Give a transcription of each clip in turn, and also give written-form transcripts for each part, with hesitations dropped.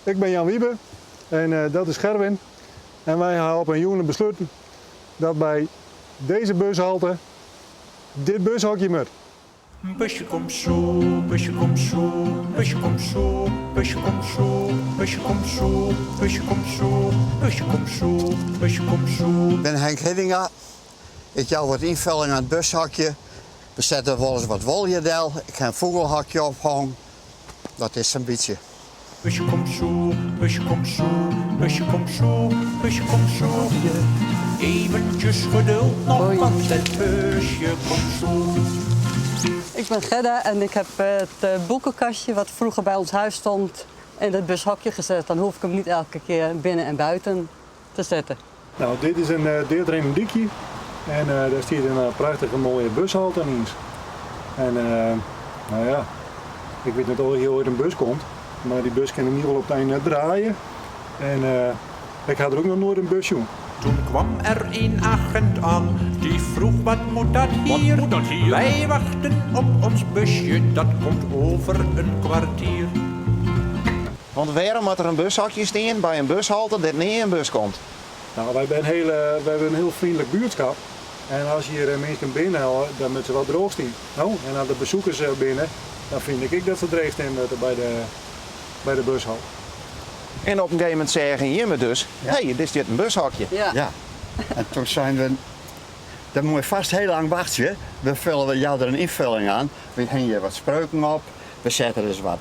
ik ben Jan Wiebe en dat is Gerwin. En wij hebben op een jongen besloten dat bij deze bushalte dit bushokje moet. Busje komt zo, busje komt zo, busje komt zo, busje komt zo, busje komt zo, busje komt zo, busje komt zo, busje komt zo. Ik ben Henk Hiddinga. Ik jou wat invulling aan het bushokje. We zetten wel eens wat woljedel. Ik ga een vogelhakje ophangen. Dat is een beetje. Busje komt zo, busje komt zo, busje komt zo, busje komt zo. Eventjes geduld nog, want het busje komt zo. Ik ben Gedda en ik heb het boekenkastje wat vroeger bij ons huis stond in het bushokje gezet. Dan hoef ik hem niet elke keer binnen en buiten te zetten. Nou, dit is een deeltrein dikje en daar staat een prachtige mooie bushalte in. En nou ja, ik weet niet of hier ooit een bus komt, maar die bus kan in ieder geval op het einde draaien. En ik ga er ook nog nooit een bus doen. Toen kwam er een agent aan, die vroeg wat moet dat hier? Wat moet dat hier? Wij wachten op ons busje, dat komt over een kwartier. Want waarom moet er een bushokje staan bij een bushalte dat niet een bus komt? Nou, wij hebben een heel vriendelijk buurtschap. En als hier mensen binnenhalen, dan moeten ze wel droog staan. Nou, en als de bezoekers binnen, dan vind ik dat ze dreig staan bij de bushal. En op een gegeven moment zeggen je dus, hé, dit is dit een bushokje. Ja. En toen zijn we. Dan moet je vast heel lang wachten. We vullen jou er een invulling aan. We hangen je wat spreuken op. We zetten dus wat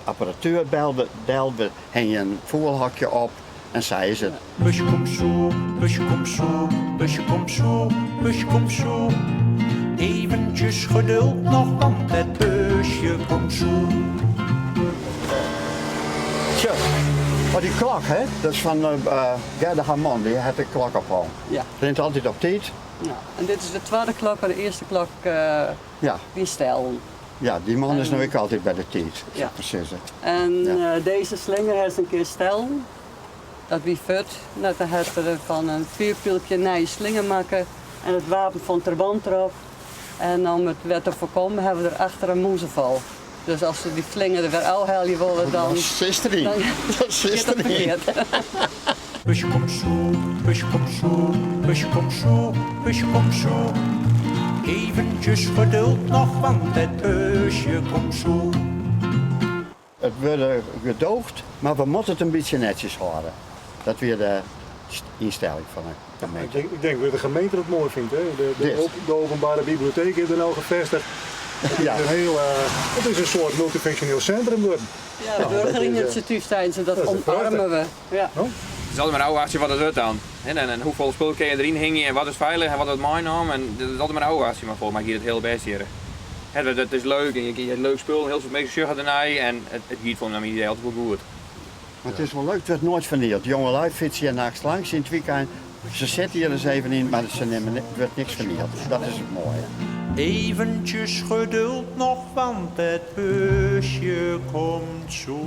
apparatuur we hangen een vogelhakje op. En zij is het. Busje komt zo, busje komt zo, busje komt zo, busje komt zo. Eventjes geduld nog, want het busje komt zo. Zo, maar die klok, hè? Dat is van Gerda Hamon, die had de klok ophangen. Ja. Die neemt altijd op tijd. Nou, en dit is de tweede klok, maar de eerste klok Ja. die stellen. Ja, die man is nu ook altijd bij de tijd. Ja. Precies. En deze slinger heeft een keer stel. Dat wie fut, dat dan had er van een vuurpilkje naar je slinger maken en het wapen van Trabant erop. En om het weer te voorkomen hebben we erachter een moezeval. Dus als ze die slinger er weer uithalen willen, dan... Dat is er niet. Dan Dat is is dat er niet. verkeerd. Busje komt zo, busje komt zo, busje komt zo, busje komt zo. Eventjes geduld nog, want het busje komt zo. Het wordt gedoogd, maar we moeten het een beetje netjes houden. Dat weer de instelling van de gemeente. Ik denk dat de gemeente het mooi vindt. Hè? De openbare bibliotheek is er nou gevestigd. Ja. Het is een soort multifunctioneel centrum worden. Ja, burgerinitiatief zijn ze, dat omarmen we. Ja. Het is altijd maar een oude actie wat is het dan. En hoeveel spullen kun je erin hingen en wat is veilig en wat is mijn naam. En dat is altijd maar een oude actie, maar volgens mij gaat het heel best hier. Het is leuk en je hebt leuk spul, heel veel mensen zeggen ernaar en het giet van mijn idee altijd wel goed. Maar het is wel leuk, het wordt nooit vernield. Jonge lui fietsen hier nachts langs in het weekend. Ze zetten hier eens even in, maar het wordt niks vernield. Dat is het mooie. Eventjes geduld nog, want het busje komt zo.